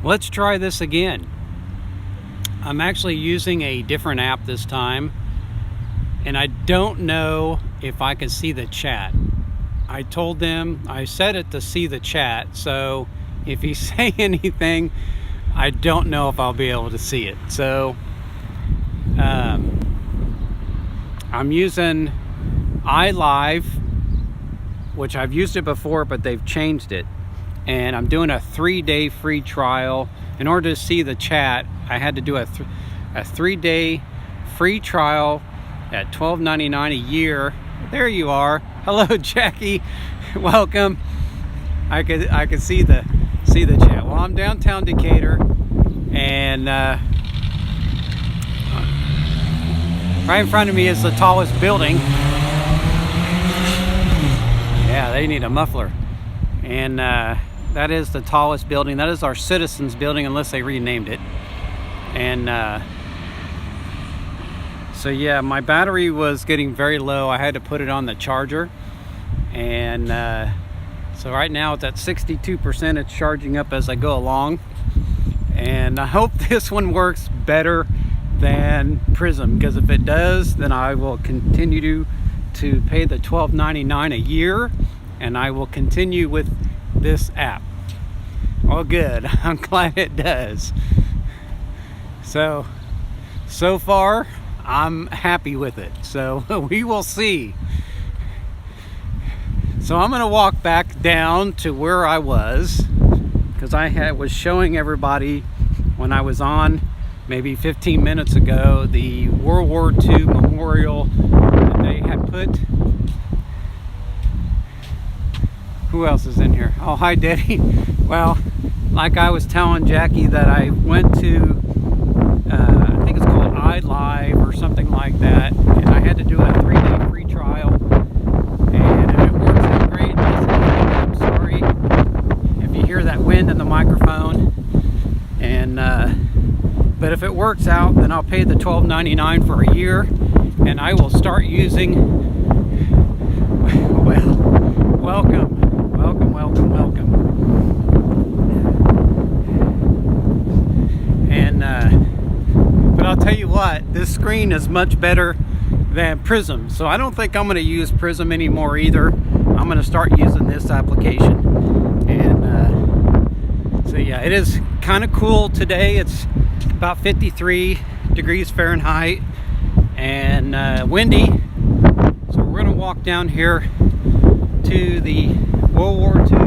let's try this again. I'm actually using a different app this time, and I don't know if I can see the chat. I told them, I set it to see the chat, so if you say anything, I don't know if I'll be able to see it. So I'm using iLive, which I've used it before, but they've changed it. And I'm doing a 3-day free trial. In order to see the chat, I had to do a 3-day free trial at $12.99 a year. There you are. Hello, Jackie. Welcome. I could see the chat. Well, I'm downtown Decatur, and right in front of me is the tallest building. Yeah, they need a muffler. And that is the tallest building. That is our Citizens building, unless they renamed it. And so yeah, my battery was getting very low. I had to put it on the charger. And so right now it's at 62%. It's charging up as I go along. And I hope this one works better than Prism, because if it does, then I will continue to pay the $12.99 a year, and I will continue with this app. Oh, good. I'm glad it does. So far, I'm happy with it. So we will see. So I'm going to walk back down to where I was, because I was showing everybody when I was on maybe 15 minutes ago the World War II memorial that they had put. Who else is in here? Oh, hi, Daddy. Well, like I was telling Jackie, that I went to, I think it's called iLive or something like that, and I had to do a 3-day free trial, and if it works out great, I'm sorry if you hear that wind in the microphone, and but if it works out, then I'll pay the $12.99 for a year, and I will start using, well, welcome. And but I'll tell you what, this screen is much better than Prism, so I don't think I'm going to use Prism anymore either. I'm going to start using this application. And so yeah, it is kind of cool today. It's about 53 degrees Fahrenheit and windy. So we're going to walk down here to the World War II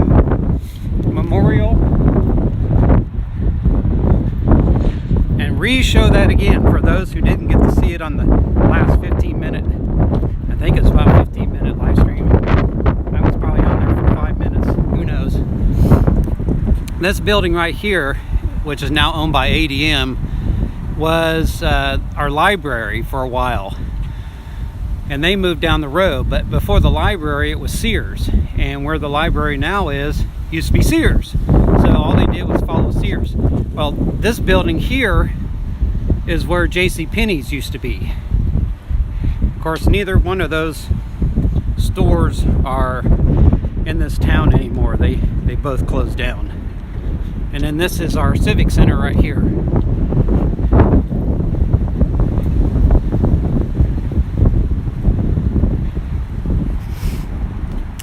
Memorial and re-show that again for those who didn't get to see it on the last 15-minute, I think it's about 15-minute live stream. I was probably on there for 5 minutes, who knows. This building right here, which is now owned by ADM, was our library for a while. And they moved down the road, but before the library it was Sears, and where the library now is used to be Sears, so all they did was follow Sears. Well, this building here is where JCPenney's used to be. Of course, neither one of those stores are in this town anymore. They both closed down. And then this is our Civic Center right here.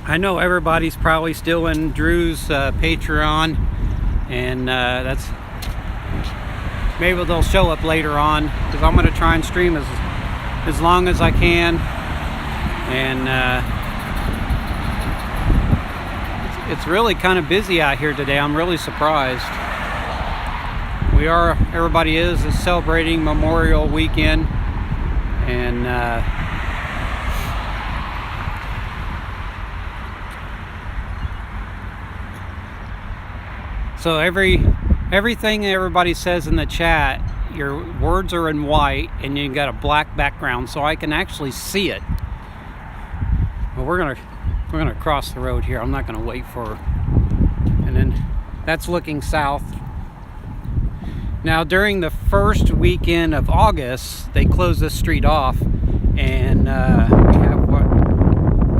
I know everybody's probably still in Drew's Patreon, and that's, maybe they'll show up later on, because I'm going to try and stream as long as I can. And it's really kind of busy out here today. I'm really surprised. Everybody is celebrating Memorial Weekend, and so everything everybody says in the chat, your words are in white and you got a black background, so I can actually see it. Well, we're gonna cross the road here. I'm not gonna wait for her. And then that's looking south. Now, during the first weekend of August, they closed this street off, and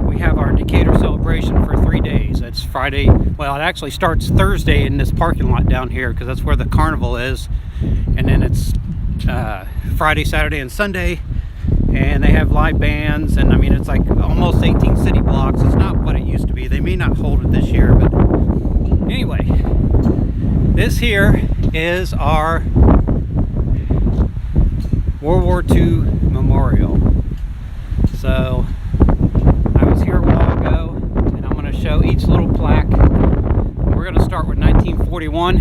we have our Decatur Celebration for 3 days. That's Friday. Well, it actually starts Thursday in this parking lot down here because that's where the carnival is. And then it's Friday, Saturday, and Sunday. And they have live bands. And I mean, it's like almost 18 city blocks. It's not what it used to be. They may not hold it this year. But anyway, this here is our World War II memorial. So I was here a while ago, and I'm going to show each little plaque. We're going to start with 1941,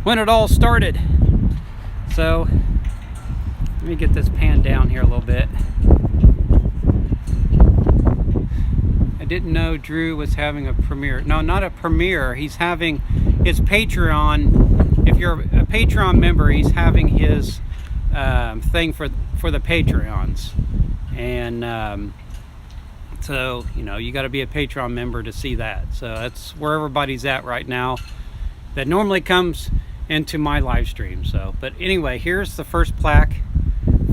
when it all started. So let me get this pan down here a little bit. I didn't know Drew was having a premiere. No, not a premiere. He's having his Patreon. If you're a Patreon member, he's having his thing for the Patreons. And so, you know, you got to be a Patreon member to see that. So that's where everybody's at right now that normally comes into my live stream. So, but anyway, here's the first plaque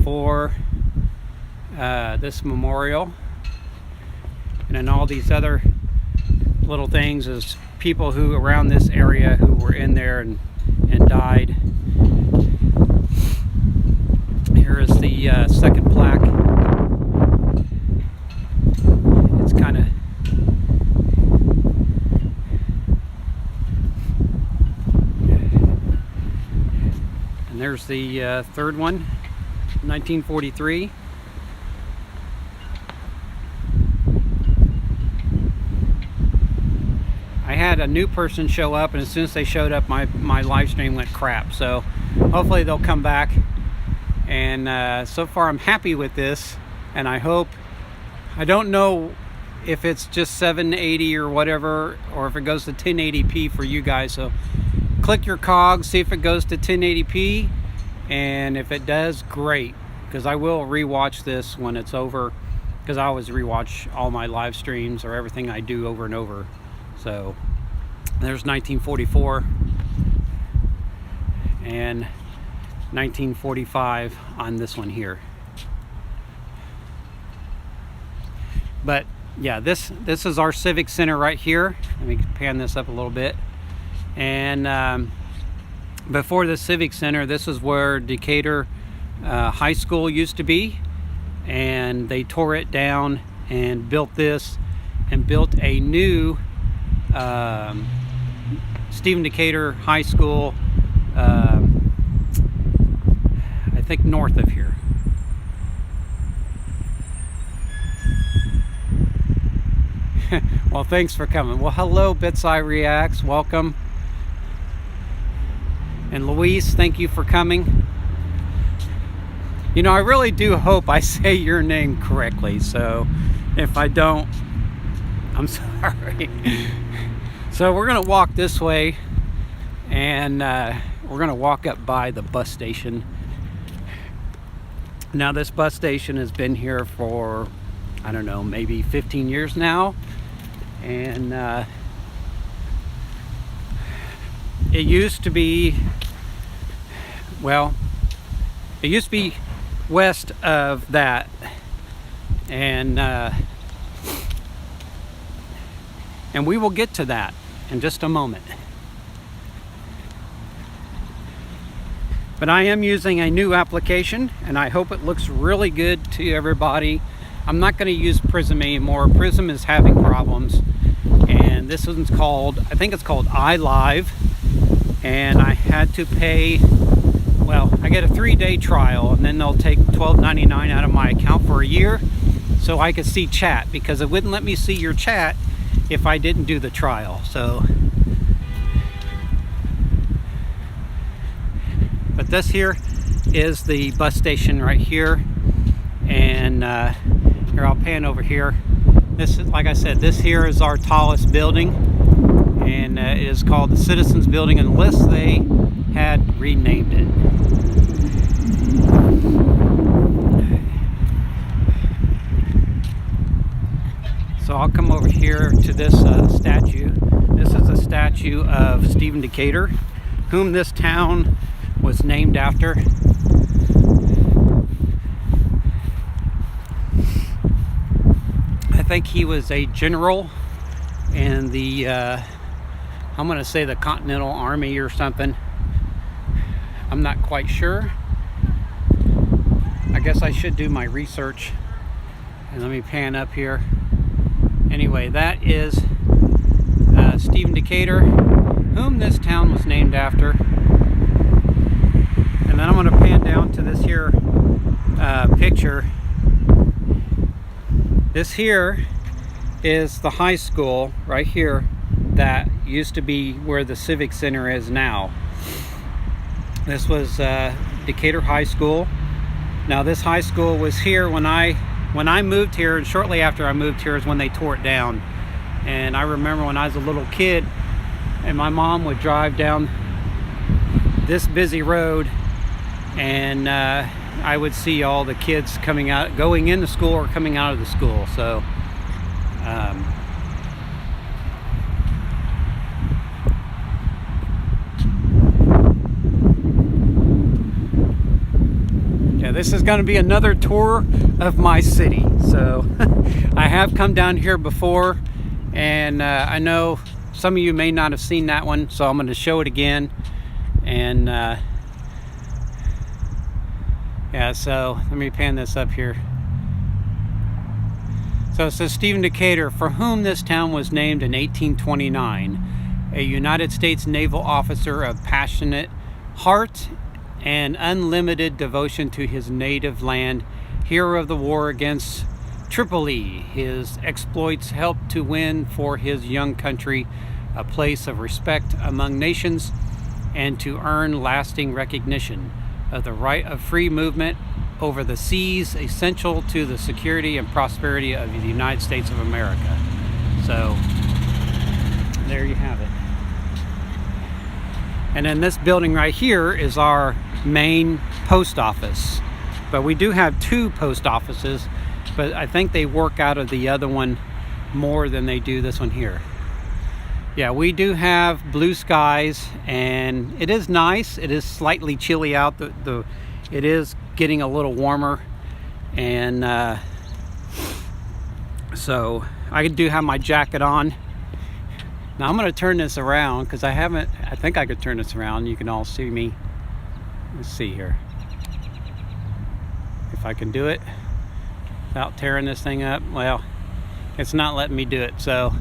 for this memorial. And then all these other little things is people who around this area who were in there and died. Here is the second plaque. It's kind of and there's the third one, 1943. I had a new person show up, and as soon as they showed up, my live stream went crap. So hopefully they'll come back. And so far I'm happy with this, and I hope, I don't know if it's just 780 or whatever, or if it goes to 1080p for you guys. So click your cogs, see if it goes to 1080p, and if it does, great, because I will rewatch this when it's over, because I always rewatch all my live streams or everything I do over and over. So there's 1944 and 1945 on this one here. But yeah, this is our civic center right here. Let me pan this up a little bit. And before the civic center, this is where Decatur High School used to be, and they tore it down and built this, and built a new Stephen Decatur High School, I think north of here. Well, thanks for coming. Well, hello, Bits Eye Reacts, welcome. And Luis, thank you for coming. You know, I really do hope I say your name correctly, so if I don't, I'm sorry. So we're gonna walk this way, and we're gonna walk up by the bus station. Now, this bus station has been here for, I don't know, maybe 15 years now. And it used to be, well, it used to be west of that. And we will get to that in just a moment. But I am using a new application, and I hope it looks really good to everybody. I'm not going to use Prism anymore. Prism is having problems. And this one's called, I think it's called iLive. And I had to pay, well, I get a 3-day trial, and then they'll take $12.99 out of my account for a year so I could see chat, because it wouldn't let me see your chat if I didn't do the trial. So, but this here is the bus station right here. And here, I'll pan over here. This is, like I said, this here is our tallest building, and it is called the Citizens Building, unless they had renamed it. So I'll come over here to this statue. This is a statue of Stephen Decatur, whom this town was named after. I think he was a general in the I'm gonna say the Continental Army or something. I'm not quite sure. I guess I should do my research. And let me pan up here. Anyway, that is Stephen Decatur, whom this town was named after. And then I'm going to pan down to this here picture. This here is the high school right here that used to be where the Civic Center is now. This was Decatur High School. Now this high school was here when I moved here, and shortly after I moved here is when they tore it down. And I remember when I was a little kid and my mom would drive down this busy road, and I would see all the kids going into school or coming out of the school. So yeah, this is going to be another tour of my city. So I have come down here before, and I know some of you may not have seen that one, so I'm going to show it again. And yeah, so let me pan this up here. So it says Stephen Decatur, for whom this town was named in 1829, a United States naval officer of passionate heart and unlimited devotion to his native land, hero of the war against Tripoli. His exploits helped to win for his young country a place of respect among nations and to earn lasting recognition of the right of free movement over the seas, essential to the security and prosperity of the United States of America. So there you have it. And then this building right here is our main post office. But we do have two post offices, but I think they work out of the other one more than they do this one here. Yeah, we do have blue skies, and it is nice. It is slightly chilly out. It is getting a little warmer, and so I do have my jacket on. Now I'm going to turn this around because I think I could turn this around. You can all see me. Let's see here if I can do it without tearing this thing up. Well, it's not letting me do it, so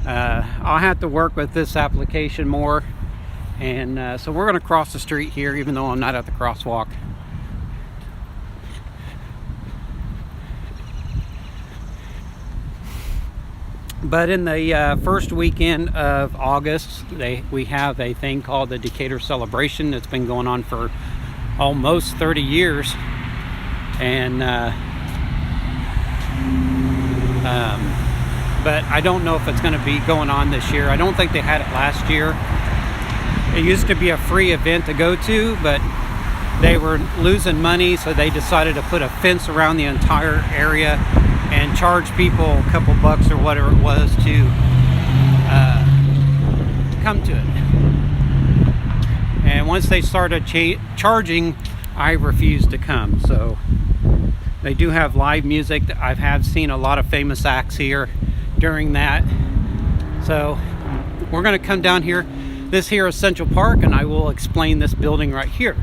I'll have to work with this application more. And so we're going to cross the street here, even though I'm not at the crosswalk. But in the first weekend of August, we have a thing called the Decatur Celebration that's been going on for almost 30 years. And but I don't know if it's going to be going on this year. I don't think they had it last year. It used to be a free event to go to, but they were losing money, so they decided to put a fence around the entire area and charge people a couple bucks or whatever it was to come to it. And once they started charging, I refused to come. So they do have live music. I have seen a lot of famous acts here during that. So we're going to come down here. This here is Central Park, and I will explain this building right here.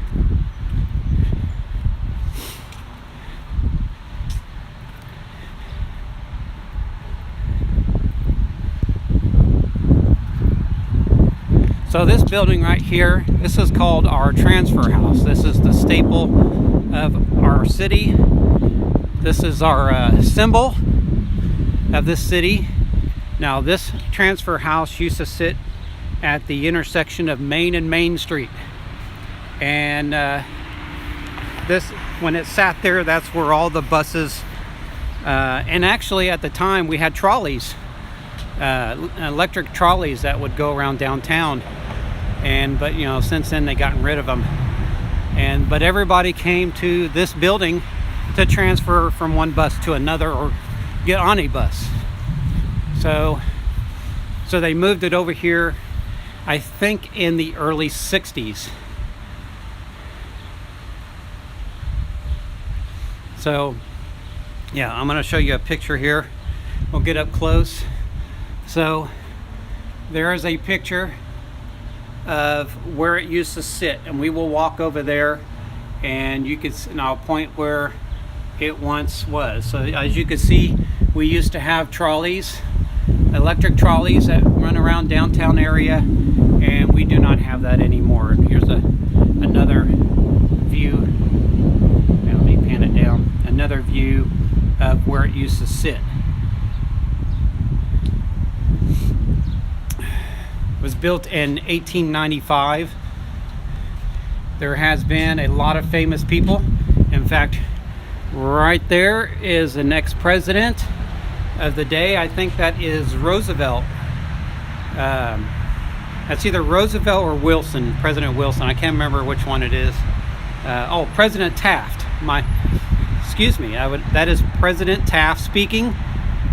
So this building right here, this is called our transfer house. This is the staple of our city. This is our symbol of this city. Now this transfer house used to sit at the intersection of Main and Main Street. And when it sat there, that's where all the buses, and actually at the time we had trolleys, electric trolleys that would go around downtown. But you know, since then they gotten rid of them. But everybody came to this building to transfer from one bus to another or get on a bus. So they moved it over here, I think in the early 60s. So yeah, I'm going to show you a picture here. We'll get up close. So there is a picture of where it used to sit, and we will walk over there, and you can, and I'll point where it once was. So as you can see, we used to have trolleys, electric trolleys that run around downtown area, and we do not have that anymore. Here's another view. Now, let me pan it down. Another view of where it used to sit. It was built in 1895. There has been a lot of famous people. In fact, right there is the next president of the day. I think that is Roosevelt. That's either Roosevelt or Wilson, President Wilson. I can't remember which one it is. Oh, President Taft. Excuse me. That is President Taft speaking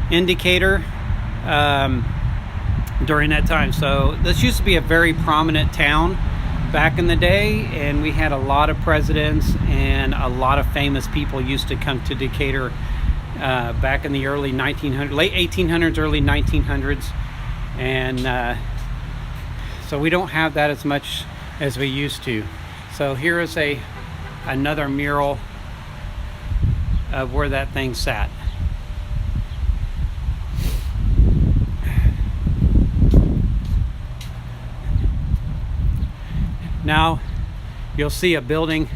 in Decatur during that time. So this used to be a very prominent town back in the day, and we had a lot of presidents and a lot of famous people used to come to Decatur back in the early 1900s, late 1800s, early 1900s, and so we don't have that as much as we used to. So here is another mural of where that thing sat. Now you'll see a building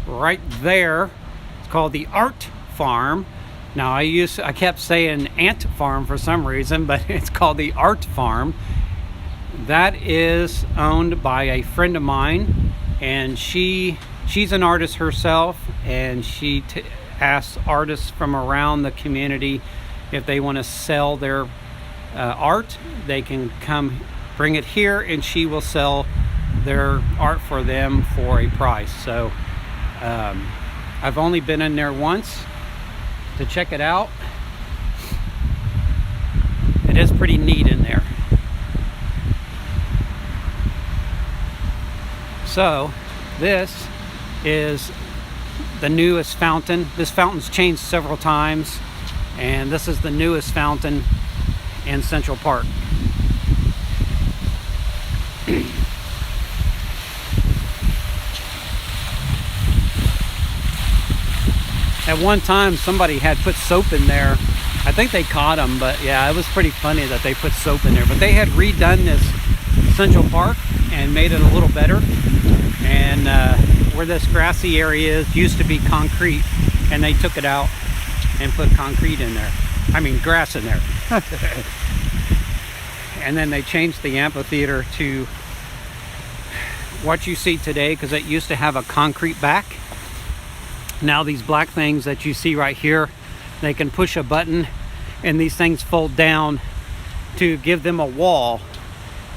right there. It's called the Art Farm. Now I kept saying Ant Farm for some reason, but it's called the Art Farm. That is owned by a friend of mine, and she's an artist herself, and she asks artists from around the community if they want to sell their art. They can come bring it here, and she will sell their art for them for a price. So I've only been in there once to check it out. It is pretty neat in there. So this is the newest fountain. This fountain's changed several times, and this is the newest fountain in Central Park. At one time, somebody had put soap in there. I think they caught them, but yeah, it was pretty funny that they put soap in there. But they had redone this Central Park and made it a little better. And where this grassy area is used to be concrete, and they took it out and put concrete in there. I mean, grass in there. And then they changed the amphitheater to what you see today, because it used to have a concrete back. Now these black things that you see right here, they can push a button and these things fold down to give them a wall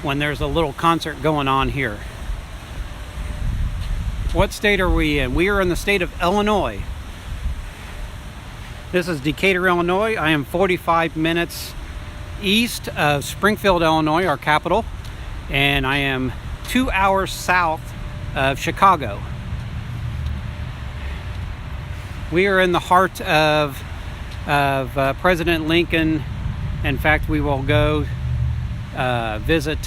when there's a little concert going on here. What state are we in? We are in the state of Illinois. This is Decatur, Illinois. I am 45 minutes east of Springfield, Illinois, our capital, and I am 2 hours south of Chicago. We are in the heart of President Lincoln. In fact, we will go visit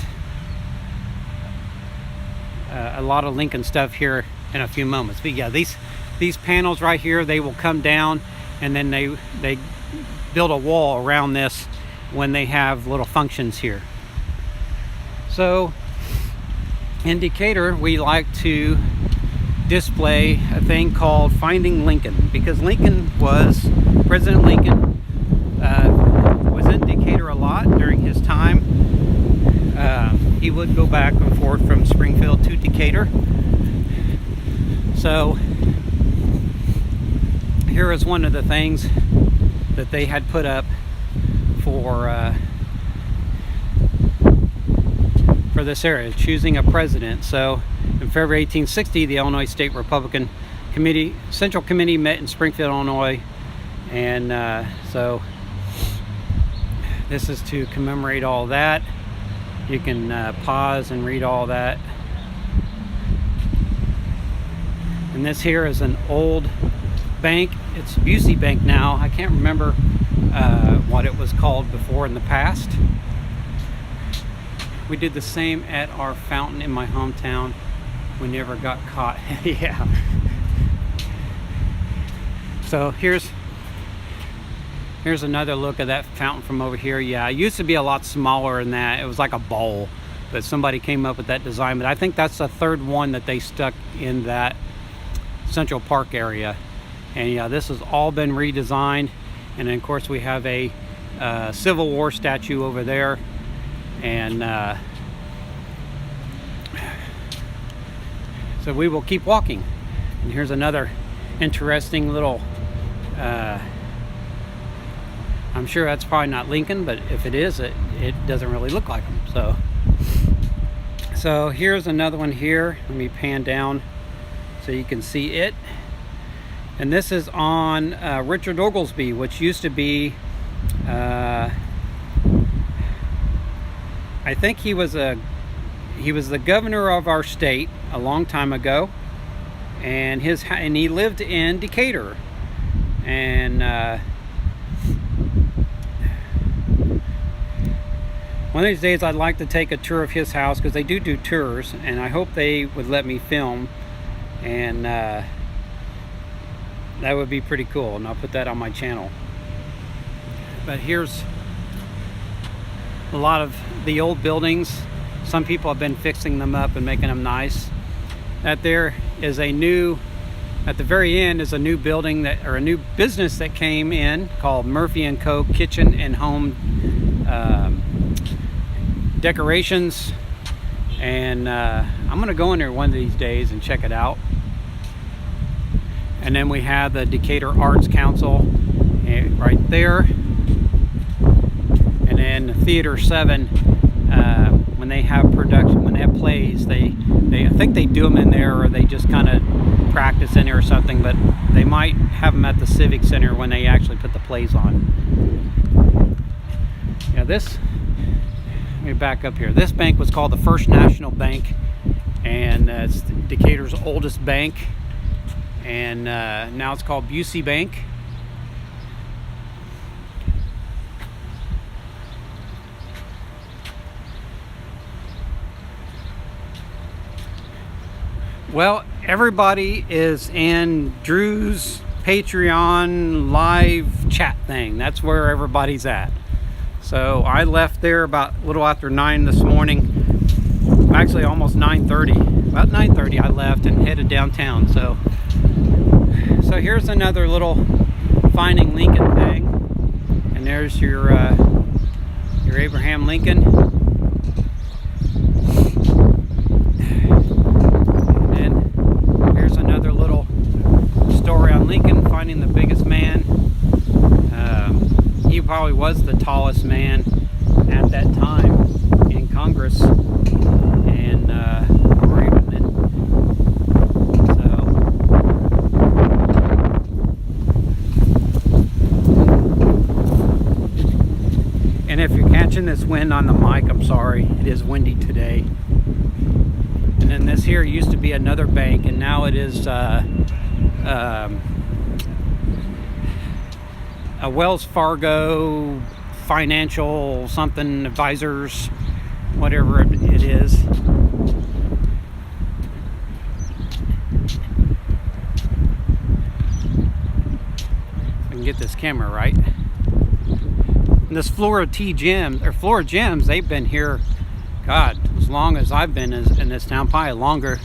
a lot of Lincoln stuff here in a few moments. But yeah, these panels right here, they will come down, and then they build a wall around this when they have little functions here. So in Decatur, we like to display a thing called Finding Lincoln, because President Lincoln was in Decatur a lot during his time. He would go back and forth from Springfield to Decatur. So here is one of the things that they had put up for this area, choosing a president. So in February 1860, the Illinois State Republican Central Committee met in Springfield, Illinois, and so this is to commemorate all that. You can pause and read all that. And this here is an old bank. It's Busey Bank now. I can't remember what it was called before in the past. We did the same at our fountain in my hometown. We never got caught. Yeah. So here's another look at that fountain from over here. Yeah, it used to be a lot smaller than that. It was like a bowl, but somebody came up with that design. But I think that's the third one that they stuck in that Central Park area. And yeah, this has all been redesigned. And then of course we have a Civil War statue over there. And so we will keep walking. And here's another interesting little I'm sure that's probably not Lincoln, but if it is, it doesn't really look like him. So here's another one here. Let me pan down so you can see it. And this is on Richard Oglesby, which used to be I think he was the governor of our state a long time ago, and he lived in Decatur. And one of these days I'd like to take a tour of his house, because they do tours, and I hope they would let me film, and that would be pretty cool, and I'll put that on my channel. But here's a lot of the old buildings. Some people have been fixing them up and making them nice. That there is a new, at the very end is a new building or a new business that came in called Murphy & Co. Kitchen and Home Decorations. And I'm gonna go in there one of these days and check it out. And then we have the Decatur Arts Council right there. And then Theater 7, when they have production, when they have plays, I think they do them in there, or they just kind of practice in there or something, but they might have them at the Civic Center when they actually put the plays on. Yeah, let me back up here. This bank was called the First National Bank, and it's Decatur's oldest bank, and now it's called Busey Bank. Well, everybody is in Drew's Patreon live chat thing. That's where everybody's at. So I left there about a little after 9 this morning. Actually, almost 9:30. About 9:30 I left and headed downtown. So here's another little Finding Lincoln thing. And there's your Abraham Lincoln. Story on Lincoln, finding the biggest man. He probably was the tallest man at that time in Congress, and and if you're catching this wind on the mic, I'm sorry, it is windy today. And then this here used to be another bank, and now it is a Wells Fargo financial something advisors, whatever it is. I can get this camera right. And this Flora Gems, they've been here, God, as long as I've been in this town, probably longer.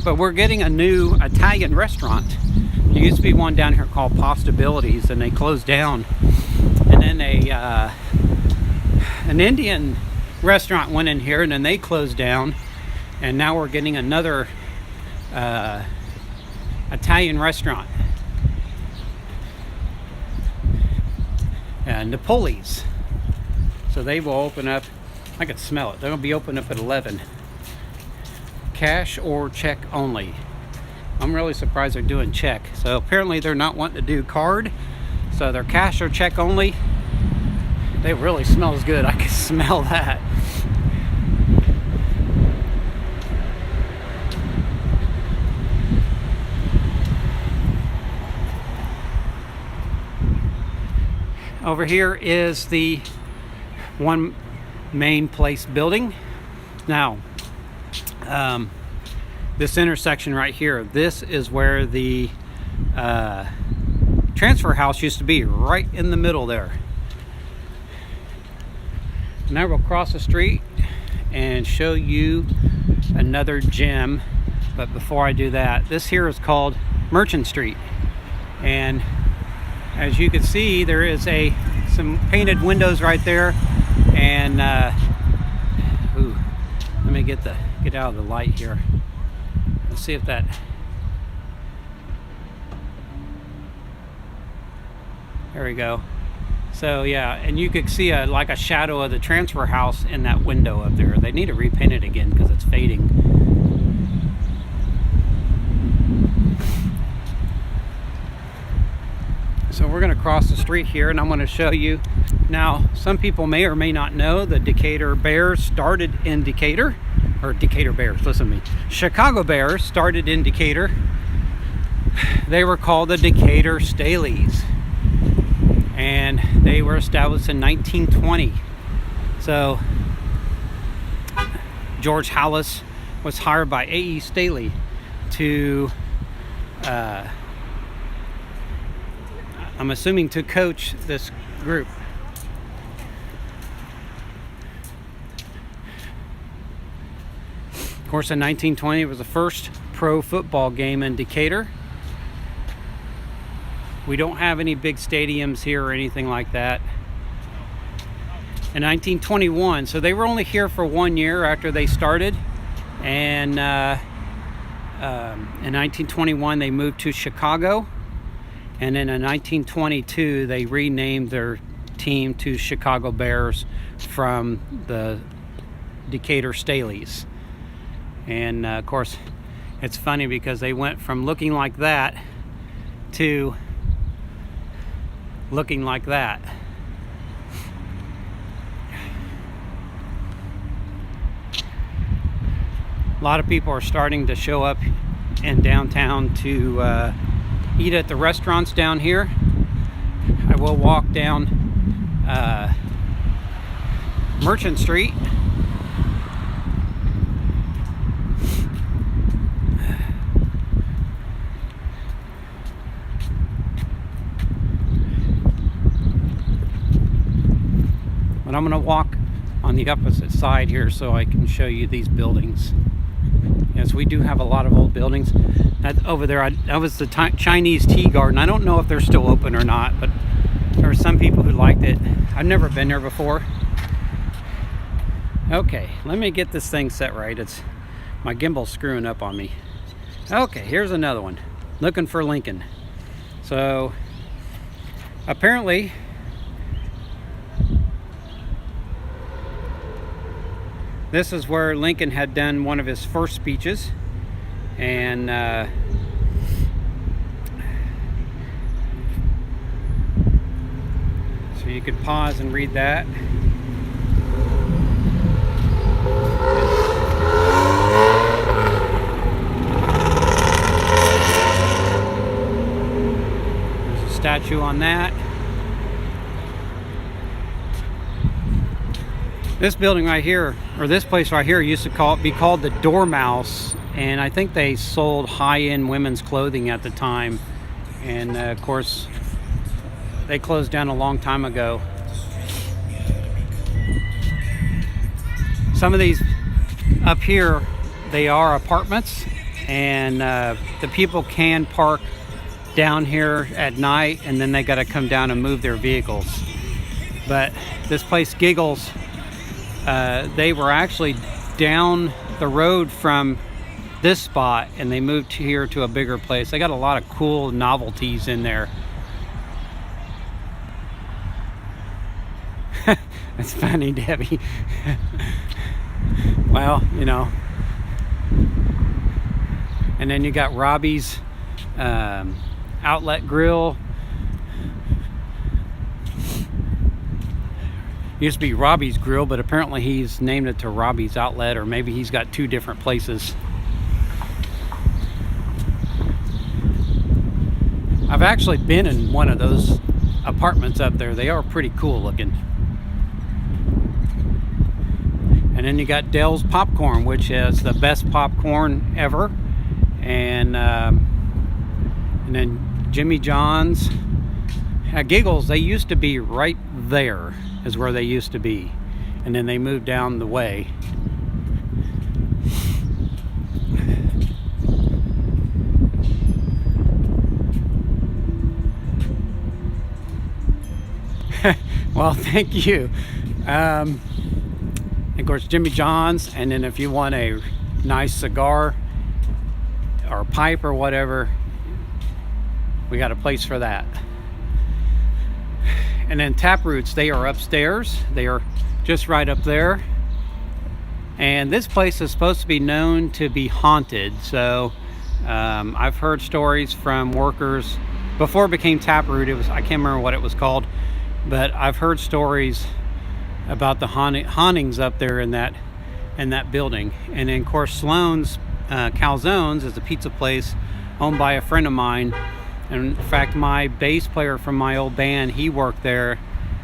But we're getting a new Italian restaurant. There used to be one down here called Possibilities, and they closed down. And then an Indian restaurant went in here, and then they closed down. And now we're getting another Italian restaurant. Napoli's. So they will open up. I can smell it. They're going to be open up at 11. Cash or check only. I'm really surprised they're doing check. So apparently they're not wanting to do card. So they're cash or check only. They really smells good. I can smell that. Over here is the one main place building. Now, this intersection right here, this is where the transfer house used to be, right in the middle there. Now we'll cross the street and show you another gem. But before I do that, this here is called Merchant Street. And as you can see, there is some painted windows right there. And ooh, let me get out of the light here. Let's see if that. There we go. So yeah, and you could see like a shadow of the transfer house in that window up there. They need to repaint it again because it's fading. So we're going to cross the street here, and I'm going to show you. Now, some people may or may not know the Decatur Bears started in Decatur. Or Decatur Bears, listen to me. Chicago Bears started in Decatur. They were called the Decatur Staleys. And they were established in 1920. So, George Hallis was hired by A.E. Staley to, I'm assuming, to coach this group. Of course, in 1920, it was the first pro football game in Decatur. We don't have any big stadiums here or anything like that. In 1921, so they were only here for 1 year after they started. And in 1921, they moved to Chicago. And then in 1922, they renamed their team to Chicago Bears from the Decatur Staleys. And of course, it's funny because they went from looking like that to looking like that. A lot of people are starting to show up in downtown to eat at the restaurants down here. I will walk down Merchant Street. But I'm going to walk on the opposite side here so I can show you these buildings. Yes, we do have a lot of old buildings. That over there, that was the Chinese tea garden. I don't know if they're still open or not, but there were some people who liked it. I've never been there before. Okay, let me get this thing set right. My gimbal's screwing up on me. Okay, here's another one. Looking for Lincoln. So apparently, this is where Lincoln had done one of his first speeches, and so you could pause and read that. There's a statue on that. This building right here, or this place right here, used to be called the Dormouse, and I think they sold high-end women's clothing at the time. And of course, they closed down a long time ago. Some of these up here, they are apartments, and the people can park down here at night, and then they got to come down and move their vehicles. But this place, Giggles, they were actually down the road from this spot, and they moved here to a bigger place. They got a lot of cool novelties in there. It's funny, Debbie. Well, you know. And then you got Robbie's Outlet Grill. Used to be Robbie's Grill, but apparently he's named it to Robbie's Outlet, or maybe he's got two different places. I've actually been in one of those apartments up there. They are pretty cool looking. And then you got Dell's Popcorn, which is the best popcorn ever. And then Jimmy John's. Giggles, they used to be right there, is where they used to be. And then they moved down the way. Well, thank you. Of course, Jimmy John's, and then if you want a nice cigar or pipe or whatever, we got a place for that. And then Taproots, they are upstairs. They are just right up there. And this place is supposed to be known to be haunted. So I've heard stories from workers before it became Taproot. I can't remember what it was called, but I've heard stories about the hauntings up there in that building. And then of course Sloane's Calzones is a pizza place owned by a friend of mine. And in fact, my bass player from my old band, he worked there,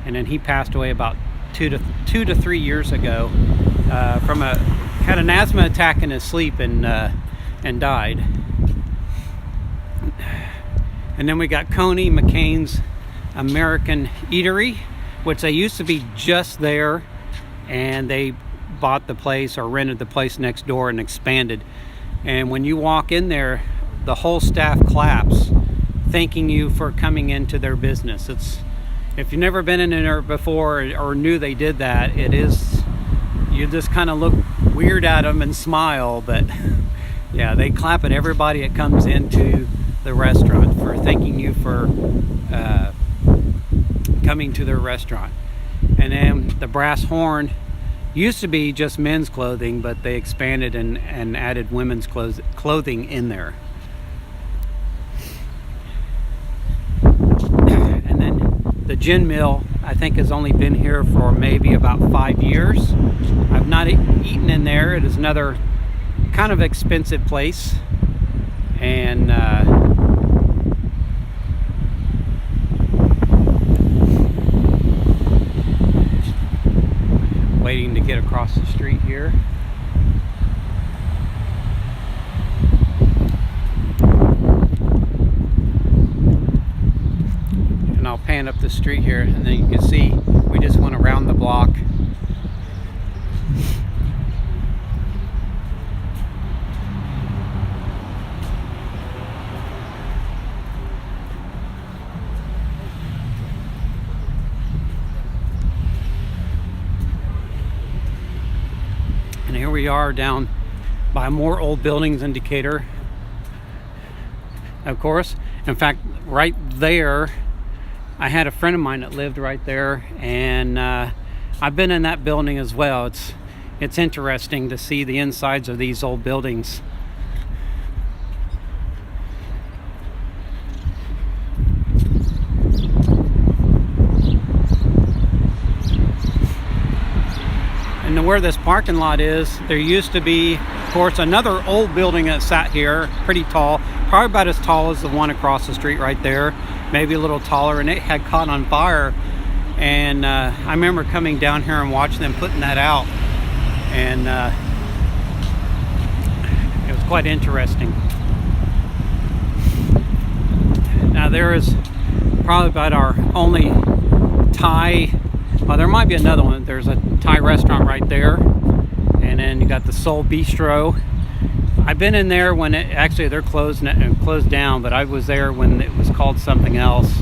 and then he passed away about 2 to 3 years ago from had an asthma attack in his sleep and died. And then we got Coney, Mccain's American Eatery, which they used to be just there, and they bought the place or rented the place next door and expanded. And when you walk in there, the whole staff claps, thanking you for coming into their business. If you've never been in there before or knew they did that, you just kind of look weird at them and smile, but yeah, they clap at everybody that comes into the restaurant for thanking you for coming to their restaurant. And then the Brass Horn used to be just men's clothing, but they expanded and added women's clothing in there. The gin mill, I think, has only been here for maybe about 5 years. I've not eaten in there. It is another kind of expensive place, and waiting to get across the street here. And I'll pan up the street here, and then you can see we just went around the block. And here we are down by more old buildings in Decatur, of course. In fact, right there, I had a friend of mine that lived right there, and I've been in that building as well. It's interesting to see the insides of these old buildings. And where this parking lot is, there used to be, of course, another old building that sat here, pretty tall, probably about as tall as the one across the street right there, maybe a little taller, and it had caught on fire. And I remember coming down here and watching them putting that out, and it was quite interesting. Now there is probably about our only Thai, well, there might be another one. There's a Thai restaurant right there, and then you got the Seoul Bistro. I've been in there when actually they're closed down, but I was there when it was called something else,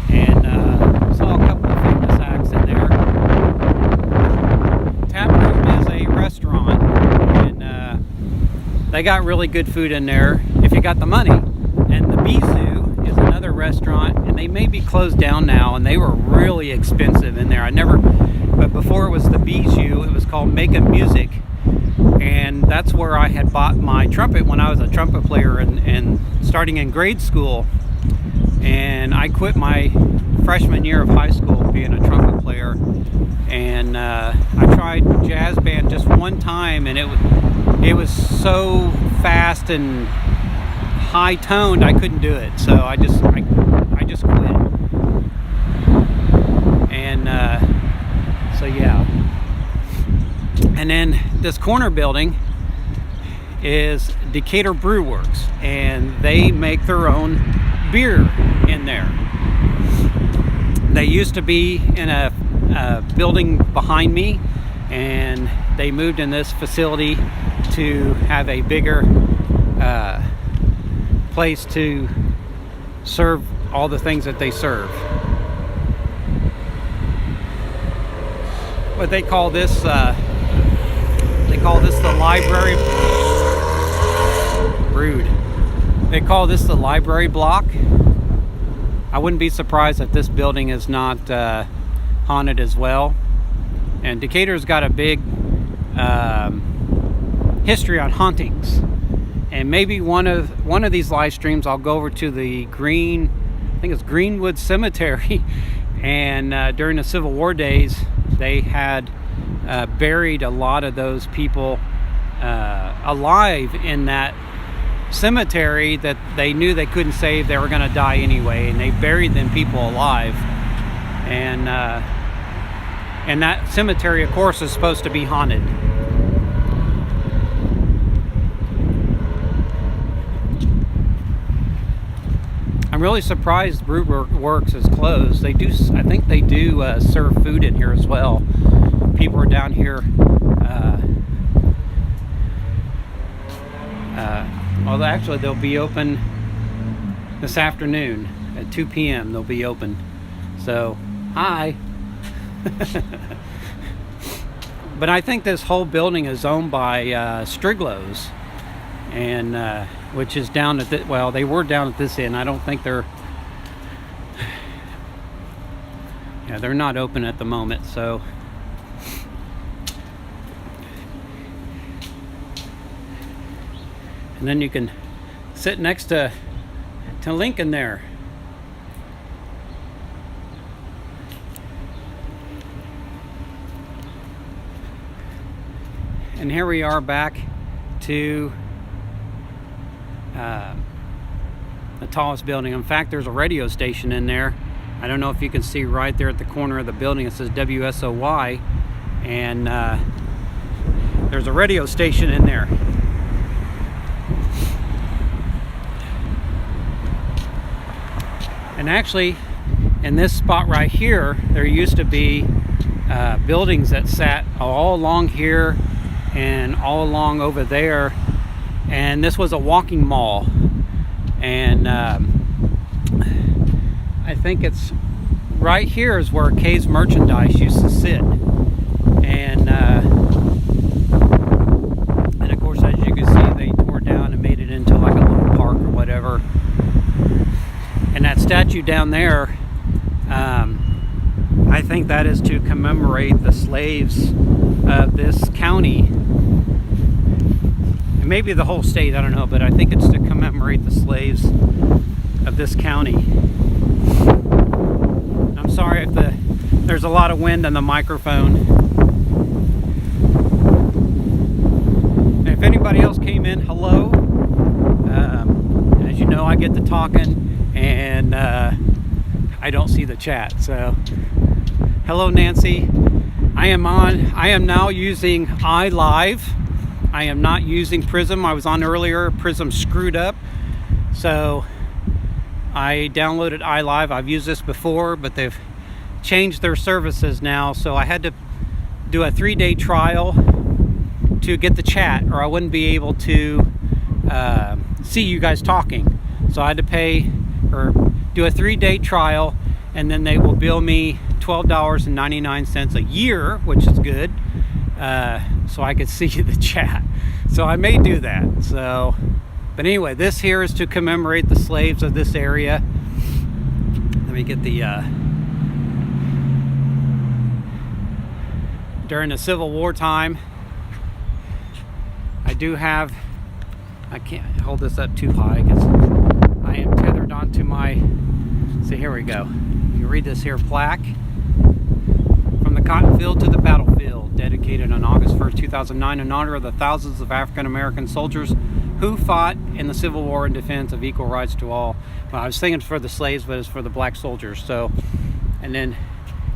and saw a couple of famous acts in there. Taproot is a restaurant, and they got really good food in there if you got the money. And the Bijou is another restaurant, and they may be closed down now, and they were really expensive in there. But before it was the Bijou, it was called Macon Music. And that's where I had bought my trumpet when I was a trumpet player and starting in grade school. And I quit my freshman year of high school being a trumpet player. And I tried jazz band just one time, and it was so fast and high toned I couldn't do it. So I just quit. And so yeah. And then this corner building is Decatur Brew Works, and they make their own beer in there. They used to be in a building behind me, and they moved in this facility to have a bigger place to serve all the things that they serve. But they call this the library. Rude. They call this the library block. I wouldn't be surprised if this building is not haunted as well. And Decatur's got a big history on hauntings. And maybe one of these live streams I'll go over to the Greenwood Cemetery. And during the Civil War days, they had buried a lot of those people alive in that cemetery that they knew they couldn't save. They were going to die anyway, and they buried them people alive. And that cemetery, of course, is supposed to be haunted. I'm really surprised Brew Works is closed. They do, I think they do serve food in here as well. People are down here. Well, actually, they'll be open this afternoon at 2 p.m. They'll be open. So, hi. But I think this whole building is owned by Striglow's, and which is down at well, they were down at this end. I don't think they're not open at the moment. So. And then you can sit next to Lincoln there. And here we are back to the tallest building. In fact, there's a radio station in there. I don't know if you can see right there at the corner of the building. It says WSOY. And there's a radio station in there. And actually, in this spot right here, there used to be buildings that sat all along here and all along over there. And this was a walking mall. And I think it's right here is where Kay's Merchandise used to sit. And of course, as you can see, they tore down and made it into like a little park or whatever. And that statue down there, I think that is to commemorate the slaves of this county. And maybe the whole state, I don't know, but I think it's to commemorate the slaves of this county. I'm sorry if there's a lot of wind on the microphone. And if anybody else came in, hello. As you know, I get to talking. And I don't see the chat. So, hello, Nancy. I am now using iLive. I am not using Prism. I was on earlier. Prism screwed up. So, I downloaded iLive. I've used this before, but they've changed their services now. So, I had to do a 3-day trial to get the chat, or I wouldn't be able to see you guys talking. So, I had to pay or do a 3-day trial, and then they will bill me $12.99 a year, which is good, so I could see the chat. So I may do that. So, but anyway, this here is to commemorate the slaves of this area. Let me get the during the Civil War time. I do have, I can't hold this up too high because I am tethered onto my, see, here we go. You read this here plaque. From the cotton field to the battlefield, dedicated on August 1st, 2009 in honor of the thousands of African American soldiers who fought in the Civil War in defense of equal rights to all. Well, I was thinking for the slaves, but it's for the black soldiers. So, and then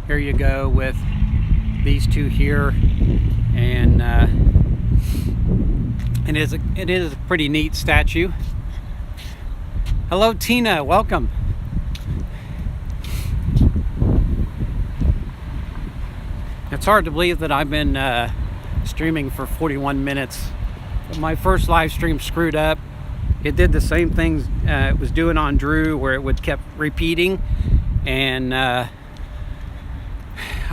here you go with these two here. and it is a pretty neat statue. Hello, Tina. Welcome. It's hard to believe that I've been streaming for 41 minutes. My first live stream screwed up. It did the same things it was doing on Drew, where it would kept repeating, and I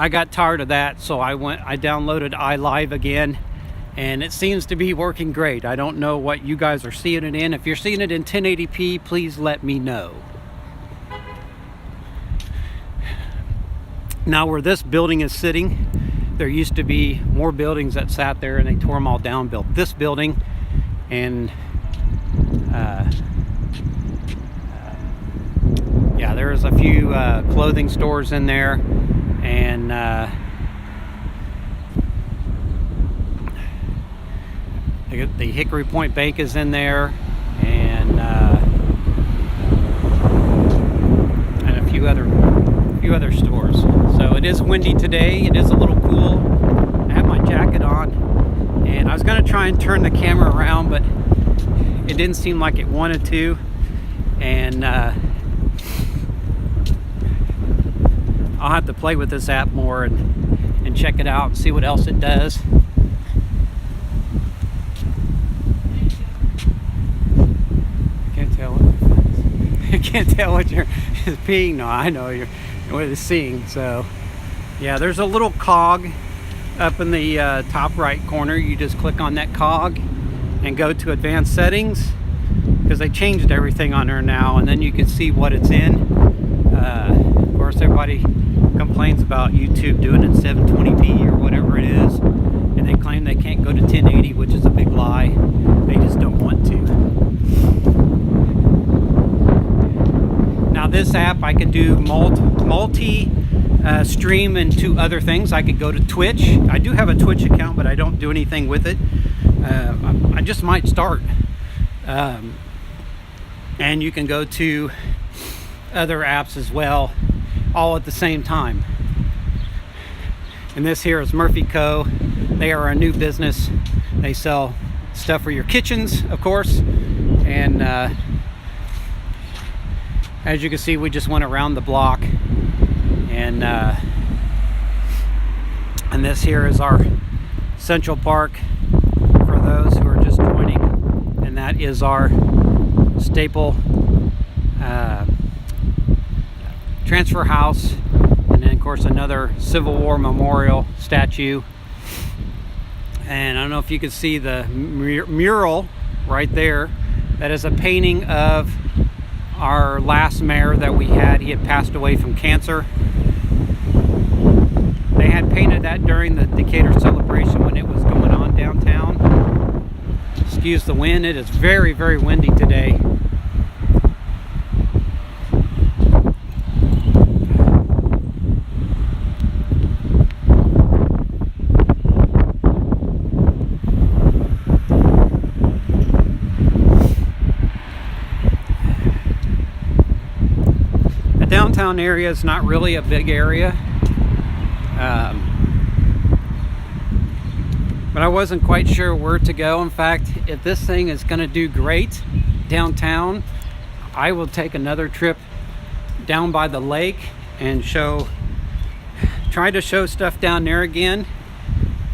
got tired of that, so I downloaded iLive again, and it seems to be working great. I don't know what you guys are seeing it in. If you're seeing it in 1080p, please let me know. Now, where this building is sitting, there used to be more buildings that sat there, and they tore them all down, built this building, and yeah, there's a few clothing stores in there, and the Hickory Point Bank is in there, and a few other stores. So it is windy today. It is a little cool. I have my jacket on, and I was going to try and turn the camera around, but it didn't seem like it wanted to, and I'll have to play with this app more and check it out and see what else it does. I can't tell what you're peeing. No, I know what it's seeing. So yeah, there's a little cog up in the top right corner. You just click on that cog and go to advanced settings, because they changed everything on there now, and then you can see what it's in. Of course, everybody complains about YouTube doing it in 720p or whatever it is, and they claim they can't go to 1080, which is a big lie. They just don't want to. Now, this app, I can do multi stream into other things. I could go to Twitch. I do have a Twitch account, but I don't do anything with it. I just might start. And you can go to other apps as well, all at the same time. And this here is Murphy Co. They are a new business. They sell stuff for your kitchens, of course. And as you can see, we just went around the block, and this here is our Central Park for those who are just joining, and that is our staple transfer house, and then of course another Civil War memorial statue. And I don't know if you can see the mural right there. That is a painting of our last mayor that we had. He had passed away from cancer. They had painted that during the Decatur Celebration when it was going on downtown. Excuse the wind. It is very, very windy today. Downtown area is not really a big area, but I wasn't quite sure where to go. In fact, if this thing is going to do great downtown, I will take another trip down by the lake and try to show stuff down there again.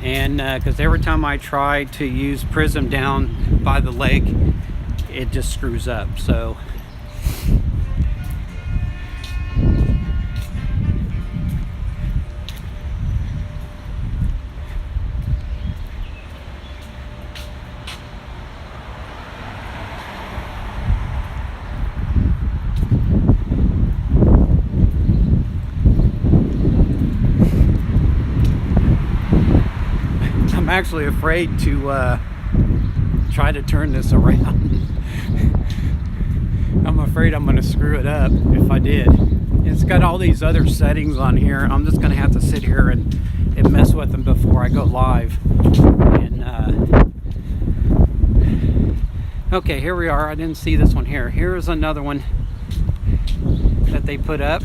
And because every time I try to use Prism down by the lake, it just screws up. So I'm actually afraid to try to turn this around. I'm afraid I'm going to screw it up if I did. It's got all these other settings on here. I'm just going to have to sit here and mess with them before I go live. And okay, here we are. I didn't see this one here. Here's another one that they put up.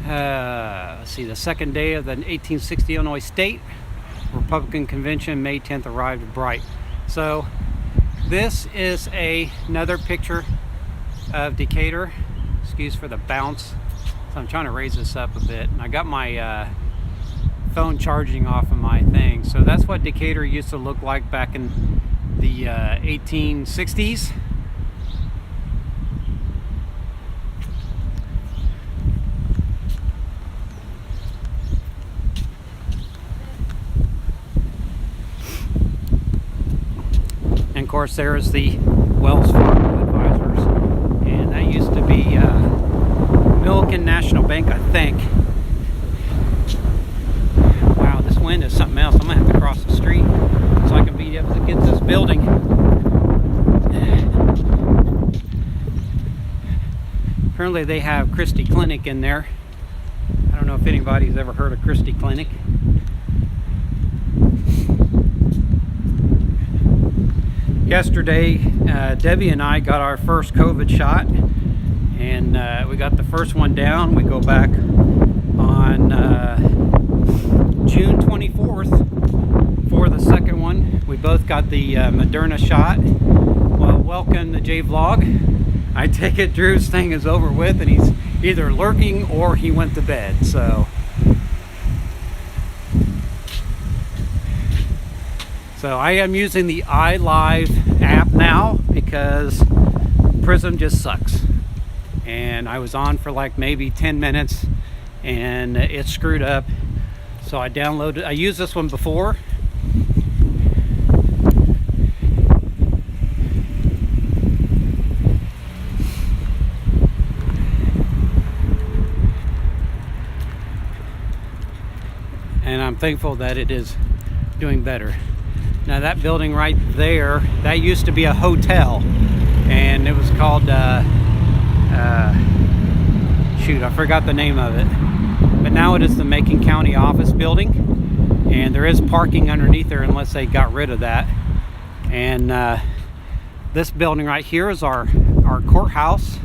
Let's see, the second day of the 1860 Illinois State. Republican convention, May 10th, arrived bright. So this is another picture of Decatur. Excuse for the bounce. So I'm trying to raise this up a bit. And I got my phone charging off of my thing. So that's what Decatur used to look like back in the 1860s. And of course there's the Wells Fargo Advisors, and that used to be Maccain National Bank, I think. Wow, this wind is something else. I'm gonna have to cross the street so I can be able to get this building. Apparently they have Christie Clinic in there. I don't know if anybody's ever heard of Christie Clinic. Yesterday, Debbie and I got our first COVID shot, and we got the first one down. We go back on June 24th for the second one. We both got the Moderna shot. Well, welcome to J-Vlog. I take it Drew's thing is over with, and he's either lurking or he went to bed. So I am using the iLive app now because Prism just sucks. And I was on for like maybe 10 minutes and it screwed up. So I downloaded, I used this one before. And I'm thankful that it is doing better. Now that building right there, that used to be a hotel, and it was called, shoot, I forgot the name of it. But now it is the Macon County office building, and there is parking underneath there unless they got rid of that. And this building right here is our courthouse.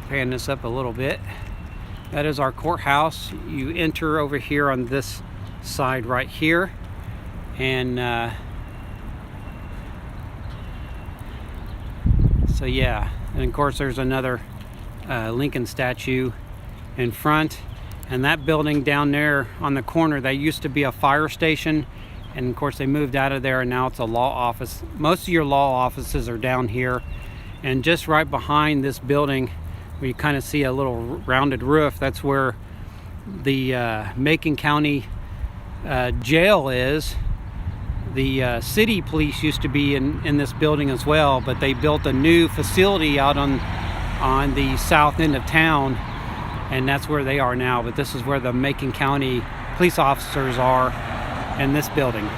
Pan this up a little bit. That is our courthouse. You enter over here on this side right here, and so yeah, and of course there's another Lincoln statue in front, and that building down there on the corner, that used to be a fire station, and of course they moved out of there and now it's a law office. Most of your law offices are down here, and just right behind this building where you kind of see a little rounded roof, that's where the Macon County jail is. The city police used to be in this building as well, but they built a new facility out on the south end of town, and that's where they are now. But this is where the Macon County police officers are, in this building.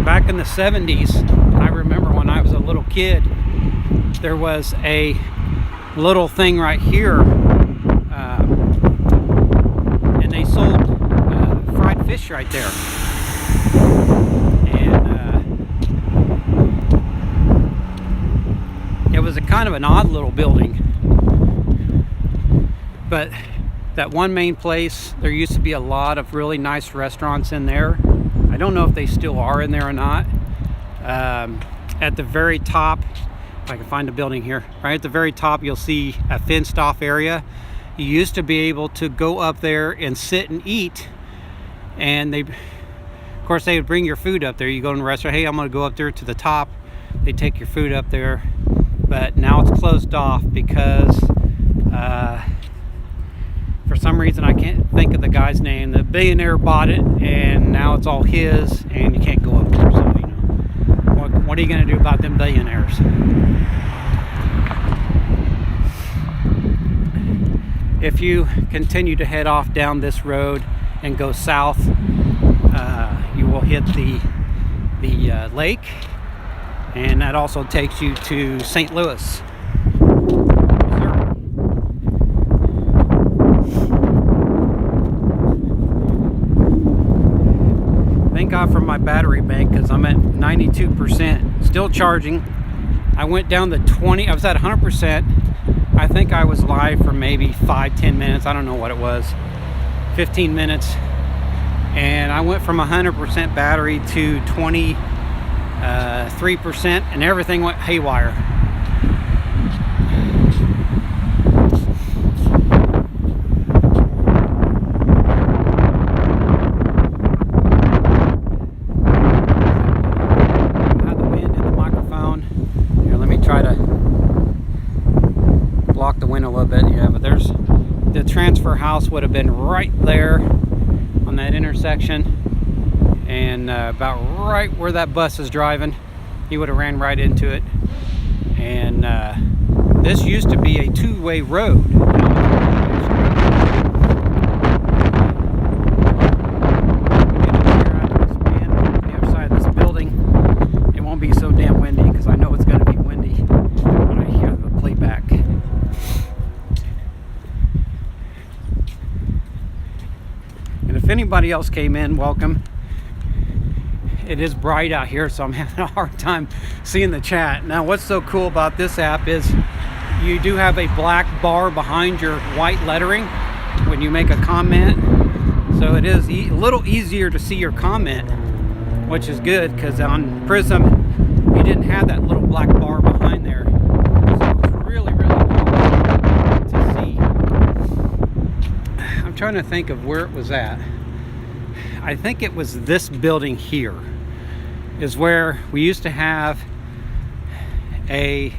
Back in the 70s, I remember when I was a little kid, there was a little thing right here, and they sold fried fish right there. And it was a kind of an odd little building. But that one main place, there used to be a lot of really nice restaurants in there. I don't know if they still are in there or not. At the very top, if I can find a building here, right at the very top, you'll see a fenced off area. You used to be able to go up there and sit and eat, and of course they would bring your food up there. You go in the restaurant, hey, I'm gonna go up there to the top. They take your food up there, but now it's closed off because for some reason, I can't think of the guy's name. The billionaire bought it, and now it's all his, and you can't go up there. So, you know, what are you going to do about them billionaires? If you continue to head off down this road and go south, you will hit the lake, and that also takes you to St. Louis. Thank God for my battery bank, because I'm at 92%, still charging, I went down to 20. I was at 100%. I think I was live for maybe 5-10 minutes. I don't know what it was. 15 minutes. And I went from 100% battery to 23%, and everything went haywire. Transfer house would have been right there on that intersection, and about right where that bus is driving, he would have ran right into it. And this used to be a two-way road. The other side of this building, it won't be so damn windy, because I know it's going to be windy when I hear the playback. If anybody else came in, welcome. It is bright out here, so I'm having a hard time seeing the chat. Now, what's so cool about this app is you do have a black bar behind your white lettering when you make a comment. So it is a little easier to see your comment, which is good, because on Prism, you didn't have that little black bar behind there. So it's really, really cool to see. I'm trying to think of where it was at. I think it was this building here is where we used to have the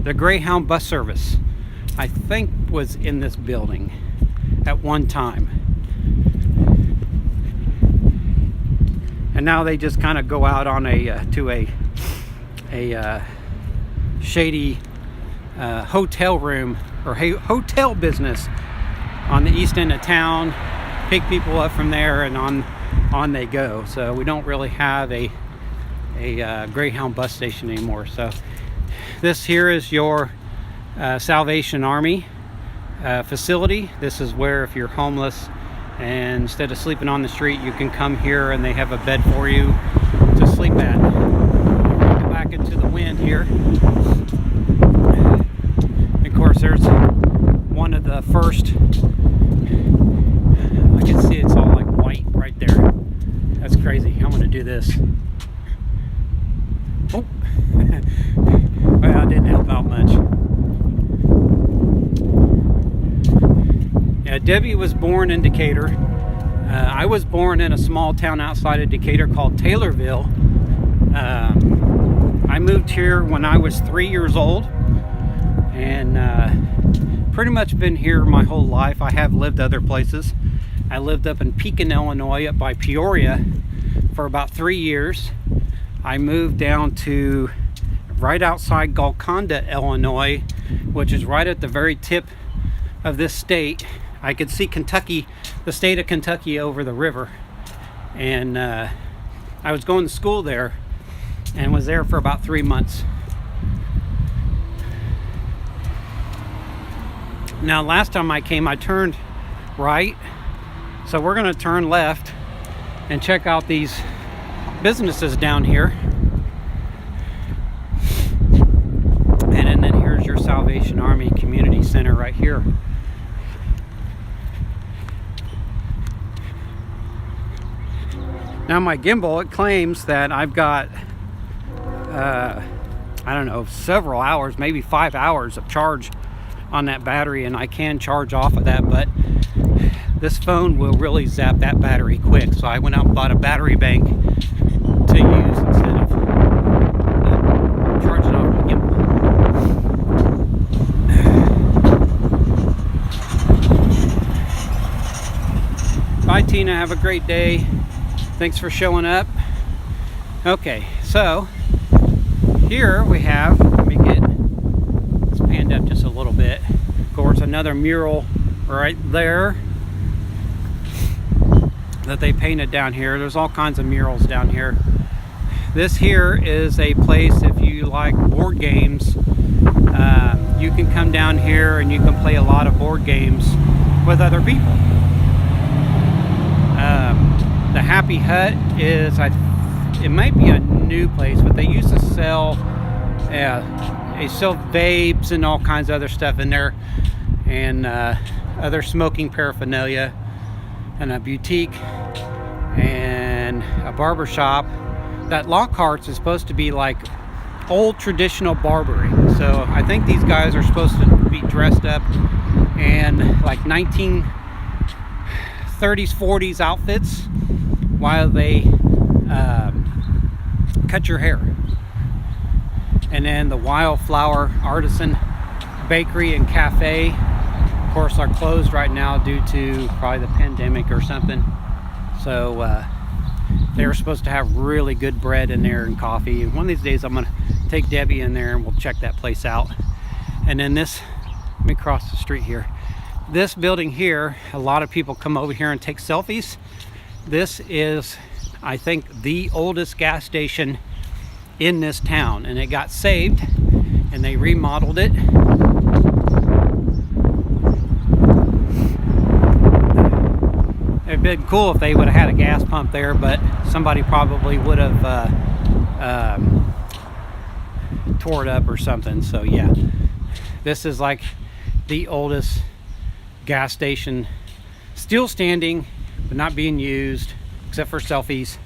Greyhound bus service. I think was in this building at one time. And now they just kind of go out on to a shady hotel room or hotel business on the east end of town, pick people up from there, and on they go. So we don't really have a Greyhound bus station anymore. So this here is your Salvation Army facility. This is where, if you're homeless and instead of sleeping on the street, you can come here and they have a bed for you to sleep at. Get back into the wind here. Of course, there's one of the first. I can see it's all like white right there. That's crazy. I'm gonna do this. Oh, well, I didn't help out much. Yeah, Debbie was born in Decatur. I was born in a small town outside of Decatur called Taylorville. I moved here when I was 3 years old, and pretty much been here my whole life. I have lived other places. I lived up in Pekin, Illinois, up by Peoria for about 3 years. I moved down to right outside Golconda, Illinois, which is right at the very tip of this state. I could see Kentucky, the state of Kentucky, over the river. And I was going to school there and was there for about 3 months. Now, last time I came, I turned right. So we're going to turn left and check out these businesses down here. And then here's your Salvation Army Community Center right here. Now, my gimbal, it claims that I've got, I don't know, several hours, maybe 5 hours of charge on that battery, and I can charge off of that, but this phone will really zap that battery quick. So I went out and bought a battery bank to use instead of charging off my gimbal. Bye, Tina. Have a great day. Thanks for showing up. Okay, so here we have, let me get this panned up just a little bit. Of course, another mural right there that they painted down here. There's all kinds of murals down here. This here is a place, if you like board games, you can come down here and you can play a lot of board games with other people. The Happy Hut is, it might be a new place, but they used to sell they sell vapes and all kinds of other stuff in there, and other smoking paraphernalia, and a boutique and a barber shop. That Lockhart's is supposed to be like old traditional barbering, so I think these guys are supposed to be dressed up in like 1930s 40s outfits while they cut your hair. And then the Wildflower Artisan Bakery and Cafe, of course, are closed right now due to probably the pandemic or something. So they were supposed to have really good bread in there and coffee. And one of these days I'm gonna take Debbie in there and we'll check that place out. And then this, let me cross the street here. This building here, a lot of people come over here and take selfies. This is, I think, the oldest gas station in this town, and it got saved and they remodeled it. It'd been cool if they would have had a gas pump there, but somebody probably would have tore it up or something. So yeah, this is like the oldest gas station, still standing but not being used except for selfies.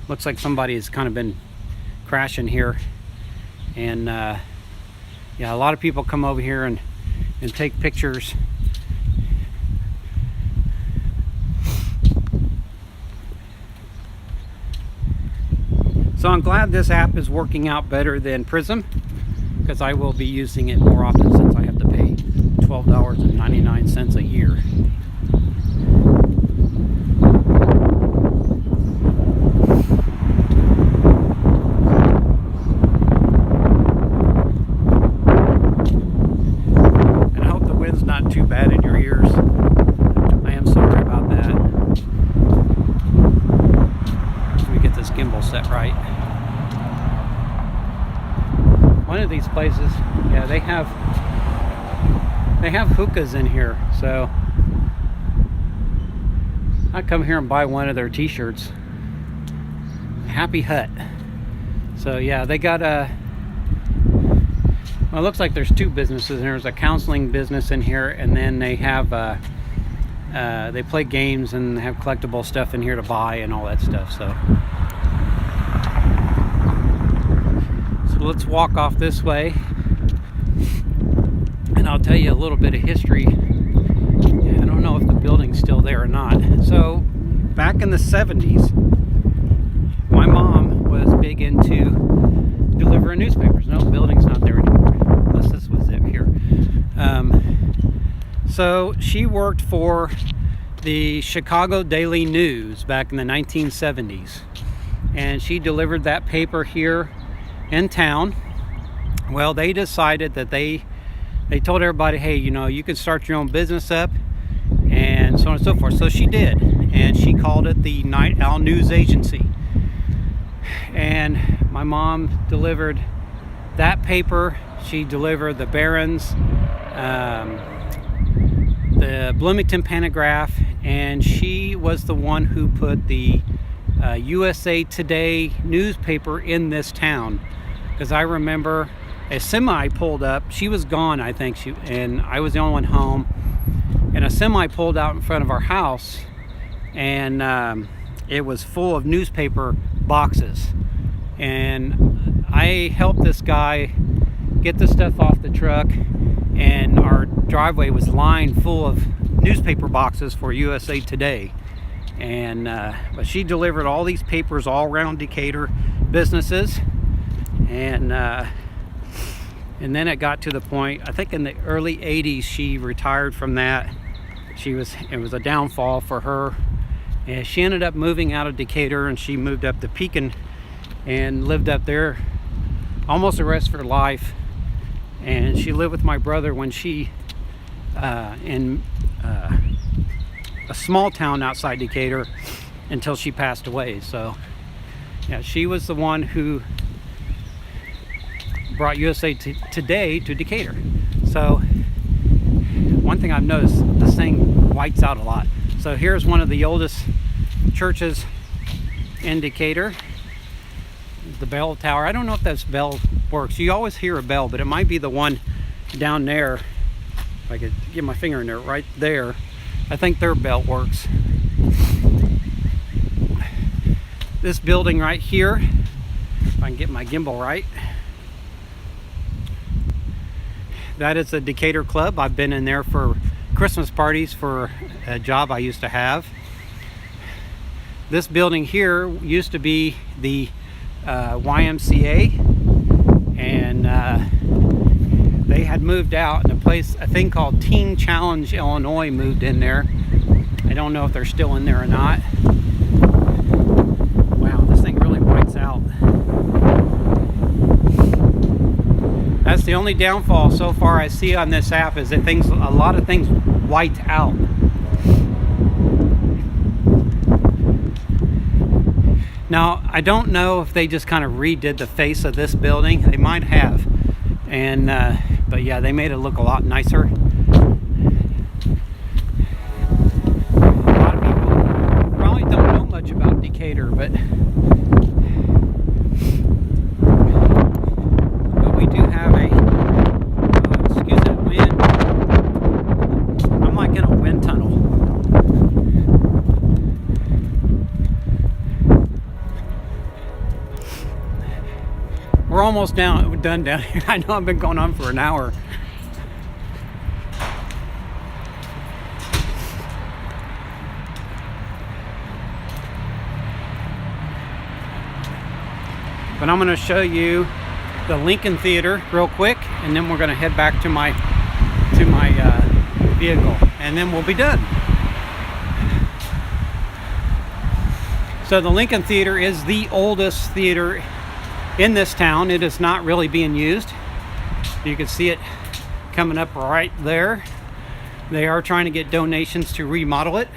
Looks like somebody has kind of been crashing here, and yeah, a lot of people come over here and take pictures. So I'm glad this app is working out better than Prism, because I will be using it more often since I have to pay $12.99 a year. And I hope the wind's not too bad in your ears. I am sorry about that. Let me get this gimbal set right. One of these places, yeah, they have hookahs in here, so I come here and buy one of their t-shirts. Happy Hut. So yeah, they got a, well, it looks like there's two businesses. There's a counseling business in here, and then they have they play games and have collectible stuff in here to buy and all that stuff. So let's walk off this way, and I'll tell you a little bit of history. I don't know if the building's still there or not. So back in the 70s, my mom was big into delivering newspapers. No, the building's not there anymore, unless this was it here. So she worked for the Chicago Daily News back in the 1970s, and she delivered that paper here in town. Well, they decided that they told everybody, hey, you know, you can start your own business up, and so on and so forth. So she did, and she called it the Night Owl News Agency. And my mom delivered that paper. She delivered the Barron's, the Bloomington Pantograph, and she was the one who put the USA Today newspaper in this town. Because I remember a semi pulled up. She was gone, I think, and I was the only one home. And a semi pulled out in front of our house, and it was full of newspaper boxes. And I helped this guy get the stuff off the truck, and our driveway was lined full of newspaper boxes for USA Today. And but she delivered all these papers all around Decatur businesses. And then it got to the point, I think in the early 80s, she retired from that. It was a downfall for her, and she ended up moving out of Decatur, and she moved up to Macon and lived up there almost the rest of her life. And she lived with my brother when she in a small town outside Decatur until she passed away. So yeah, she was the one who brought USA Today to Decatur. So one thing I've noticed, this thing whites out a lot. So here's one of the oldest churches in Decatur. the bell tower. I don't know if this bell works. You always hear a bell, but it might be the one down there. If I could get my finger in there, right there. I think their bell works. This building right here, if I can get my gimbal right, that is the Decatur Club. I've been in there for Christmas parties for a job I used to have. This building here used to be the YMCA, and they had moved out, and a thing called Teen Challenge Illinois moved in there. I don't know if they're still in there or not. Wow, this thing really whites out. That's the only downfall so far I see on this app, is that a lot of things white out. Now, I don't know if they just kind of redid the face of this building. They might have. And but yeah, they made it look a lot nicer. A lot of people probably don't know much about Decatur, but we do have a excuse that wind. I'm like in a wind tunnel. We're almost done down here. I know I've been going on for an hour. But I'm going to show you the Lincoln Theater real quick, and then we're going to head back to my vehicle, and then we'll be done. So the Lincoln Theater is the oldest theater in this town. It is not really being used. You can see it coming up right there. They are trying to get donations to remodel it.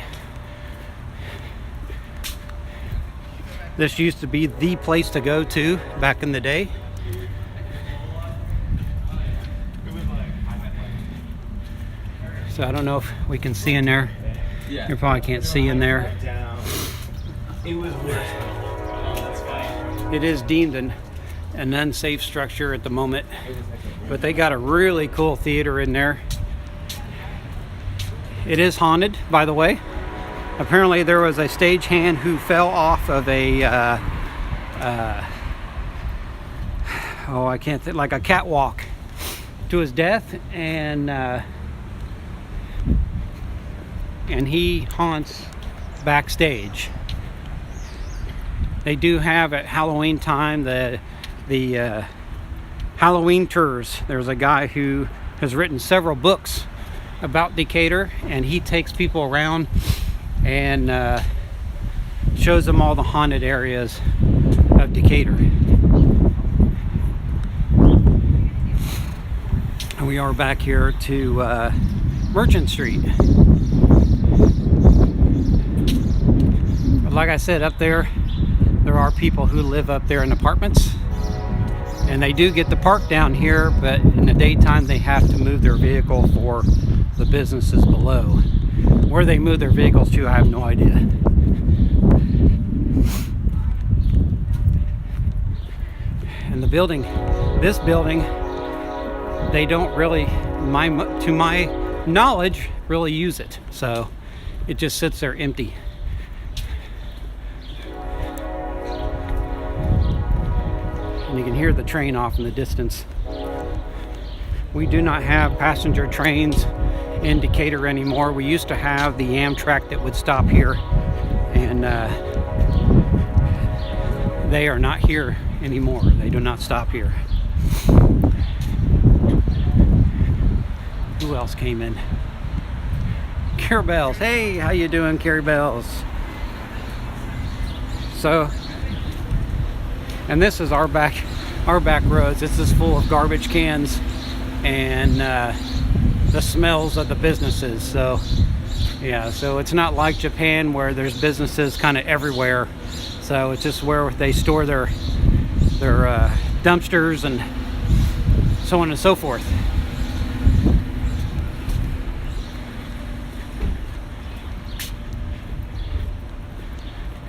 This used to be the place to go to back in the day. So I don't know if we can see in there. You probably can't see in there. It is deemed an unsafe structure at the moment, but they got a really cool theater in there. It is haunted, by the way. Apparently there was a stagehand who fell off of a I can't think, like a catwalk to his death, and he haunts backstage. They do have at Halloween time the Halloween tours. There's a guy who has written several books about Decatur, and he takes people around and shows them all the haunted areas of Decatur. And we are back here to Merchant Street. But like I said, up there are people who live up there in apartments, and they do get to park down here, but in the daytime they have to move their vehicle for the businesses below. Where they move their vehicles to, I have no idea. And the building, this building, they don't really, to my knowledge, really use it. So it just sits there empty. And you can hear the train off in the distance. We do not have passenger trains in Decatur anymore. We used to have the Amtrak that would stop here, and they are not here anymore. They do not stop here. Who else came in? Carrie Bells. Hey, how you doing, Carrie Bells? So, and this is our back roads. This is full of garbage cans and the smells of the businesses. So yeah, so it's not like Japan where there's businesses kind of everywhere. So it's just where they store their dumpsters and so on and so forth.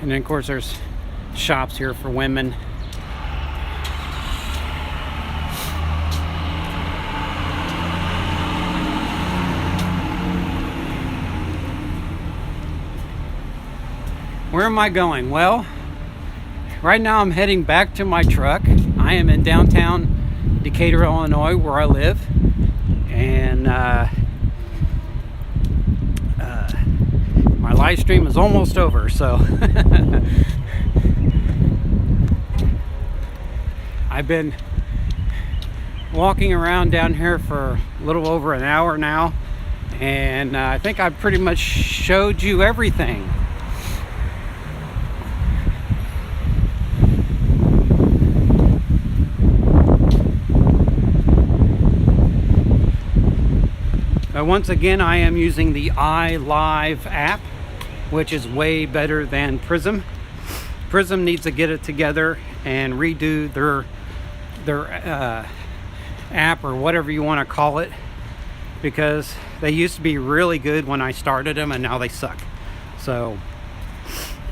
And then of course there's shops here for women. Where am I going? Well, right now I'm heading back to my truck. I am in downtown Decatur, Illinois, where I live. And my live stream is almost over, so I've been walking around down here for a little over an hour now, and I think I pretty much showed you everything. Once again, I am using the iLive app, which is way better than Prism. Prism needs to get it together and redo their app, or whatever you want to call it, because they used to be really good when I started them, and now they suck. So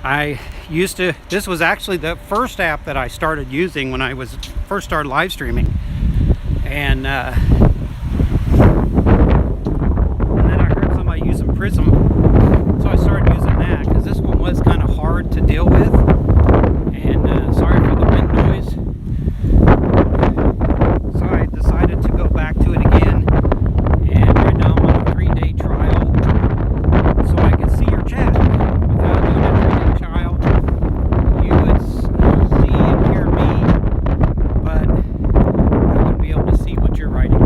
this was actually the first app that I started using when I was first started live streaming, and using Prism, so I started using that because this one was kind of hard to deal with. And sorry for the wind noise. So I decided to go back to it again, and right now I'm on a 3-day trial, so I can see your chat. Without doing a 3-day trial, you would see and hear me, but you wouldn't be able to see what you're writing.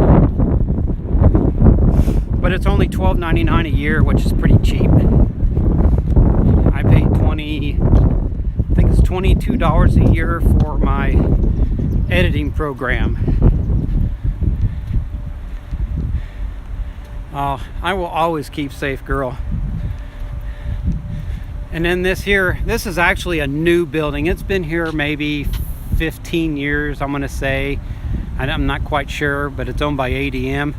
But it's only $12.99 a year, which is pretty cheap. I paid I think it's $22 a year for my editing program. I will always keep safe, girl. And then this is actually a new building. It's been here maybe 15 years, I'm gonna say. I'm not quite sure, but it's owned by ADM.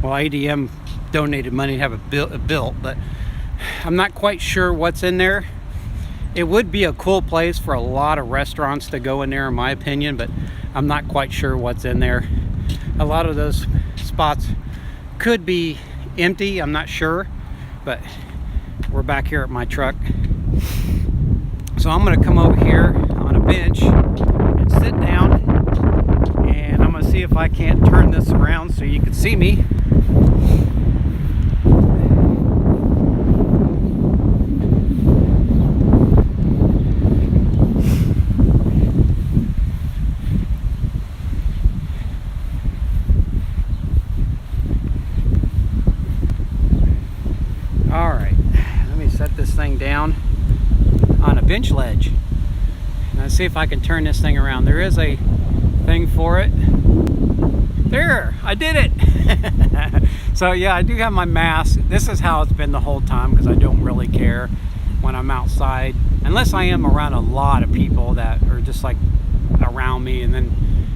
Well, ADM donated money to have it built, but I'm not quite sure what's in there. It would be a cool place for a lot of restaurants to go in there, in my opinion, but I'm not quite sure what's in there. A lot of those spots could be empty, I'm not sure, but we're back here at my truck. So I'm gonna come over here on a bench and sit down, and I'm gonna see if I can't turn this around so you can see me. Down on a bench ledge, and let's see if I can turn this thing around. There is a thing for it. There, I did it. So yeah, I do have my mask. This is how it's been the whole time, because I don't really care when I'm outside, unless I am around a lot of people that are just like around me, and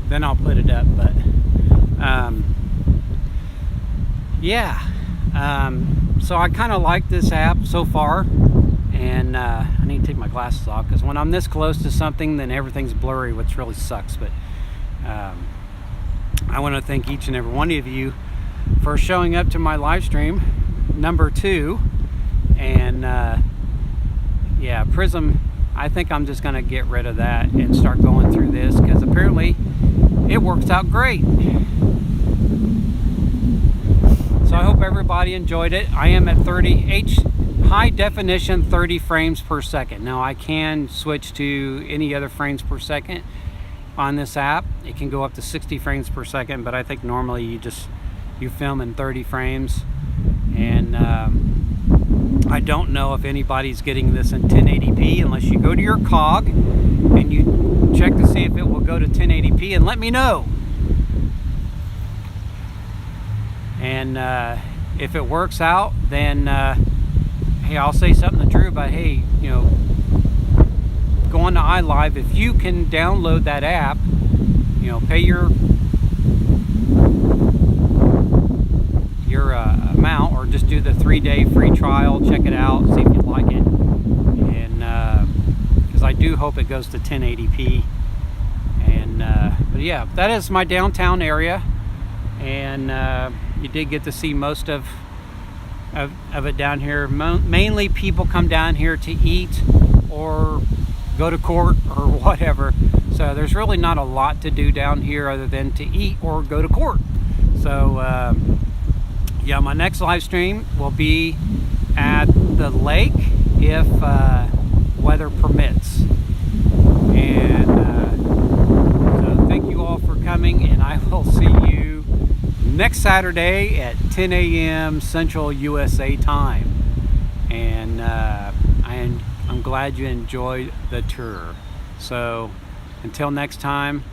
then I'll put it up. But yeah, so I kind of like this app so far. And I need to take my glasses off, because when I'm this close to something, then everything's blurry, which really sucks. But I want to thank each and every one of you for showing up to my live stream number 2. And yeah, Prism, I think I'm just going to get rid of that and start going through this, because apparently it works out great. So I hope everybody enjoyed it. I am at high definition 30 frames per second. Now I can switch to any other frames per second on this app. It can go up to 60 frames per second, but I think normally you film in 30 frames. And I don't know if anybody's getting this in 1080p unless you go to your cog and you check to see if it will go to 1080p, and let me know. And if it works out, then hey, I'll say something to Drew about, hey, you know, go on to iLive. If you can download that app, you know, pay your amount, or just do the 3-day free trial, check it out, see if you like it. And because I do hope it goes to 1080p. And but yeah, that is my downtown area, and you did get to see most of it down here. Mainly people come down here to eat or go to court or whatever. So there's really not a lot to do down here other than to eat or go to court. So yeah, my next live stream will be at the lake if weather permits. And so thank you all for coming, and I will see you next Saturday at 10 a.m. Central USA time. And I'm glad you enjoyed the tour. So until next time,